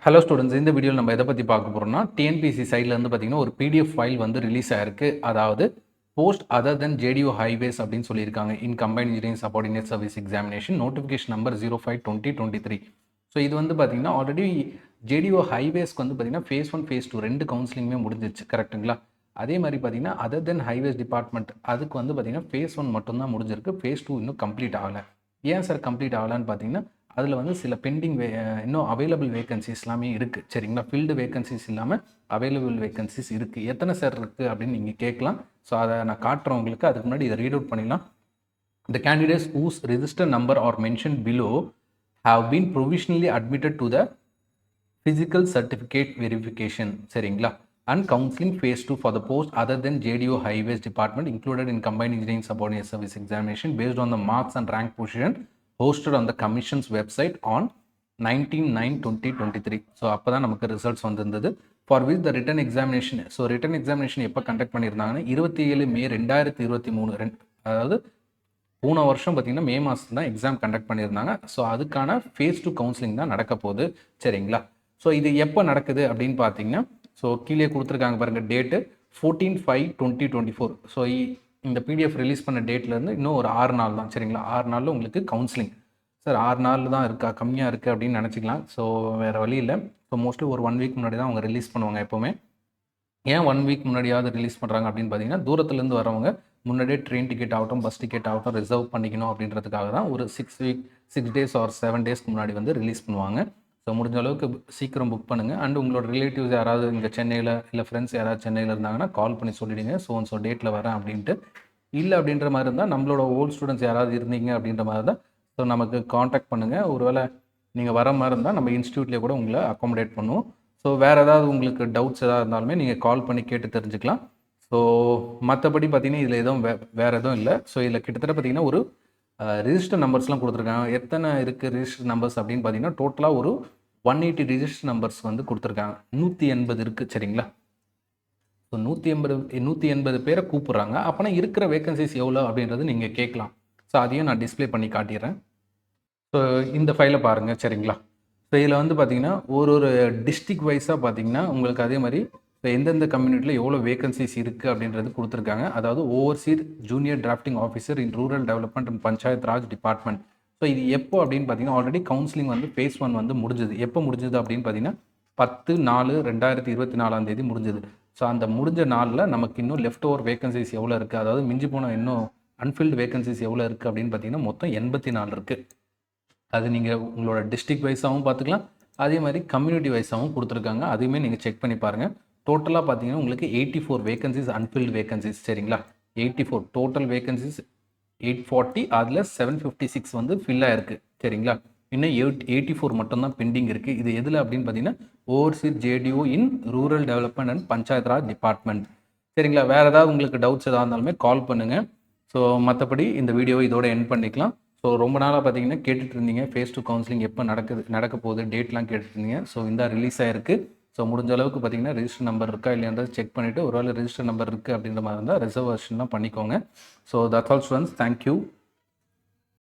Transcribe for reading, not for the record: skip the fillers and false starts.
Hello students, இந்த வீடியோவில் நம்ம எதை பற்றி பார்க்க போகிறோம்னா டிஎன்பிசி சைட்லேருந்து பார்த்தீங்கன்னா ஒரு பிடிஎஃப் ஃபைல் வந்து ரிலீஸ் ஆயிருக்கு. அதாவது post other than JTO highways அப்படின்னு சொல்லியிருக்காங்க. In combined engineering subordinate service examination notification number 05/2023. So இது வந்து பார்த்தீங்கன்னா ஆல்ரெடி ஜேடிஓ ஹைவேஸ்க்கு வந்து பார்த்தீங்கன்னா ஃபேஸ் 1 ஃபேஸ் 2 ரெண்டு கவுன்சிலிங்குமே முடிஞ்சிச்சு, கரெக்டுங்களா? அதே மாதிரி பார்த்தீங்கன்னா அதர் தென் ஹைவேஸ் டிபார்ட்மெண்ட் அதுக்கு வந்து பார்த்தீங்கன்னா ஃபேஸ் 1 மட்டும்தான் முடிஞ்சிருக்கு. ஃபேஸ் 2 இன்னும் கம்ப்ளீட் ஆகலை. ஏன் சார் கம்ப்ளீட் ஆகலான்னு பார்த்தீங்கன்னா அதில் வந்து சில பெண்டிங் இன்னும் அவைலபிள் வேகன்சிஸ் எல்லாமே இருக்குது, சரிங்களா? ஃபில்டு வேகன்சிஸ் இல்லாமல் அவைலபிள் வேகன்சிஸ் இருக்குது. எத்தனை சார் இருக்குது அப்படின்னு நீங்கள் கேட்கலாம். ஸோ அதை நான் காட்டுறேன் உங்களுக்கு. அதுக்கு முன்னாடி இதை ரீட் அவுட் பண்ணிடலாம். The candidates whose register number are mentioned below have been provisionally admitted to the physical certificate verification, சரிங்களா, and counseling phase 2 for the post other than JDO highways department included in combined engineering subordinate service examination based on the marks and rank position hosted on the commission's website on 19/9/2023. So அப்போ தான் நமக்கு results வந்திருந்தது. For which the written examination, so return examination எப்போ conduct பண்ணியிருந்தாங்கன்னா 27 மே 2023, அதாவது போன வருஷம் பார்த்தீங்கன்னா மே மாதம் தான் எக்ஸாம் கண்டக்ட் பண்ணியிருந்தாங்க. ஸோ அதுக்கான ஃபேஸ் 2 கவுன்சிலிங் தான் நடக்க போகுது, சரிங்களா? ஸோ இது எப்போ நடக்குது அப்படின்னு பார்த்தீங்கன்னா, ஸோ கீழே கொடுத்துருக்காங்க பாருங்கள் டேட்டு 14/5/2024. ஸோ இந்த பிடிஎஃப் ரிலீஸ் பண்ண டேட்லேருந்து இன்னும் ஒரு 6 நாள் தான், சரிங்களா? 6 நாளில் உங்களுக்கு கவுன்சிலிங். சார் 6 நாள் தான் இருக்கா, கம்மியாக இருக்குது அப்படின்னு நினச்சிக்கலாம். ஸோ வேறு வழி இல்லை. ஸோ மோஸ்ட்லி ஒரு 1 வீக் முன்னாடி தான் அவங்க ரிலீஸ் பண்ணுவாங்க எப்போவுமே. ஏன் 1 வீக் முன்னாடியாவது ரிலீஸ் பண்ணுறாங்க அப்படின்னு பார்த்தீங்கன்னா, தூரத்துலேருந்து வரவங்க முன்னாடியே ட்ரெயின் டிக்கெட் ஆகட்டும், பஸ் டிக்கெட் ஆகட்டும் ரிசர்வ் பண்ணிக்கணும் அப்படின்றதுக்காக தான் ஒரு 6 டேஸ் ஆர் 7 டேஸ்க்கு முன்னாடி வந்து ரிலீஸ் பண்ணுவாங்க. ஸோ முடிஞ்ச அளவுக்கு சீக்கிரம் புக் பண்ணுங்கள். அண்ட் உங்களோட ரிலேட்டிவ்ஸ் யாராவது இங்கே சென்னையில் இல்லை ஃப்ரெண்ட்ஸ் யாராவது சென்னையில் இருந்தாங்கன்னா கால் பண்ணி சொல்லிவிடுங்க, ஸோ டேட்டில் வரேன் அப்படின்ட்டு. இல்லை அப்படின்ற மாதிரி இருந்தால் நம்மளோட ஓல்டு ஸ்டூடெண்ட்ஸ் யாராவது இருந்தீங்க அப்படின்ற மாதிரி தான் ஸோ நமக்கு காண்டாக்ட் பண்ணுங்கள். ஒருவேளை நீங்கள் வர மாதிரி இருந்தால் நம்ம இன்ஸ்டியூட்லேயே கூட உங்களை அக்காமடேட் பண்ணுவோம். ஸோ வேறு ஏதாவது உங்களுக்கு டவுட்ஸ் எதாவது இருந்தாலுமே நீங்கள் கால் பண்ணி கேட்டு தெரிஞ்சுக்கலாம். ஸோ மற்றபடி பார்த்தீங்கன்னா இதில் எதுவும் வேறு எதுவும் இல்லை. ஸோ இதில் கிட்டத்தட்ட பார்த்தீங்கன்னா ஒரு ரிஜிஸ்டர் நம்பர்ஸ்லாம் கொடுத்துருக்காங்க. எத்தனை இருக்குது ரிஜிஸ்டர் நம்பர்ஸ் அப்படின்னு பார்த்தீங்கன்னா டோட்டலாக ஒரு 180 ரிஜிஸ்டர் நம்பர்ஸ் வந்து கொடுத்துருக்காங்க. 180 இருக்குது, சரிங்களா? ஸோ 180 பேரை கூப்பிட்றாங்க. அப்போனா இருக்கிற வேகன்சிஸ் எவ்வளோ அப்படின்றது நீங்கள் கேட்கலாம். ஸோ அதையும் நான் டிஸ்பிளே பண்ணி காட்டிடுறேன். ஸோ இந்த ஃபைலை பாருங்கள், சரிங்களா? ஸோ இதில் வந்து பார்த்தீங்கன்னா ஒரு டிஸ்ட்ரிக்ட் வைஸாக பார்த்தீங்கன்னா உங்களுக்கு அதே மாதிரி இப்போ எந்தெந்த கம்யூனிட்டியில் எவ்வளோ வேகன்சிஸ் இருக்குது அப்படின்றது கொடுத்துருக்காங்க. அதாவது overseer junior drafting officer in rural development and panchayat Raj department. So இது எப்போ அப்படின்னு பார்த்தீங்கன்னா ஆல்ரெடி கவுன்சிலிங் வந்து ஃபேஸ் 1 வந்து முடிஞ்சது. எப்போ முடிஞ்சது அப்படின்னு பார்த்தீங்கன்னா 10/4/2024 முடிஞ்சது. ஸோ அந்த முடிஞ்ச நாளில் நமக்கு இன்னும் லெஃப்ட் ஓவர் வேகன்சிஸ் எவ்வளோ இருக்குது, அதாவது மிஞ்சி போன இன்னும் அன்ஃபில்டு வேகன்சிஸ் எவ்வளோ இருக்குது அப்படின்னு பார்த்தீங்கன்னா மொத்தம் 84 இருக்குது. அது நீங்கள் உங்களோட டிஸ்ட்ரிக்ட் வைஸாகவும் பார்த்துக்கலாம், அதே மாதிரி கம்யூனிட்டி வைஸாகவும் கொடுத்துருக்காங்க. அதையுமே நீங்கள் செக் பண்ணி பாருங்கள். டோட்டலாக பார்த்தீங்கன்னா உங்களுக்கு 84 வேகன்சிஸ் அன்ஃபில்டு வேகன்சிஸ், சரிங்களா? 84 டோட்டல் வேகன்சிஸ் 840, அதில் 756 வந்து ஃபில் ஆயிருக்கு, சரிங்களா? இன்னும் 84 மட்டும்தான் பெண்டிங் இருக்குது. இது எதில் அப்படின்னு பார்த்தீங்கன்னா overseer JDO in rural development and panchayat Raj department, சரிங்களா? வேறு ஏதாவது உங்களுக்கு டவுட்ஸ் எதாவது இருந்தாலுமே கால் பண்ணுங்கள். ஸோ மற்றபடி இந்த வீடியோவை இதோட எண்ட் பண்ணிக்கலாம். ஸோ ரொம்ப நாளாக பார்த்தீங்கன்னா கேட்டுட்டு இருந்தீங்க ஃபேஸ் 2 கவுன்சிலிங் எப்போ நடக்க போகுது, டேட்லாம் கேட்டுட்டு இருந்தீங்க. ஸோ இந்த ரிலீஸ் ஆயிருக்கு. ஸோ முடிஞ்ச அளவுக்கு பார்த்தீங்கன்னா ரிஜிஸ்டர் நம்பர் இருக்கா இல்லையான்றதை செக் பண்ணிவிட்டு ஒருவேளை ரிஜிஸ்டர் நம்பர் இருக்குது அப்படின்ற மாதிரி இருந்தால் ரிசர்வேஷன்லாம் பண்ணிக்கோங்க. So that's all students, thank you.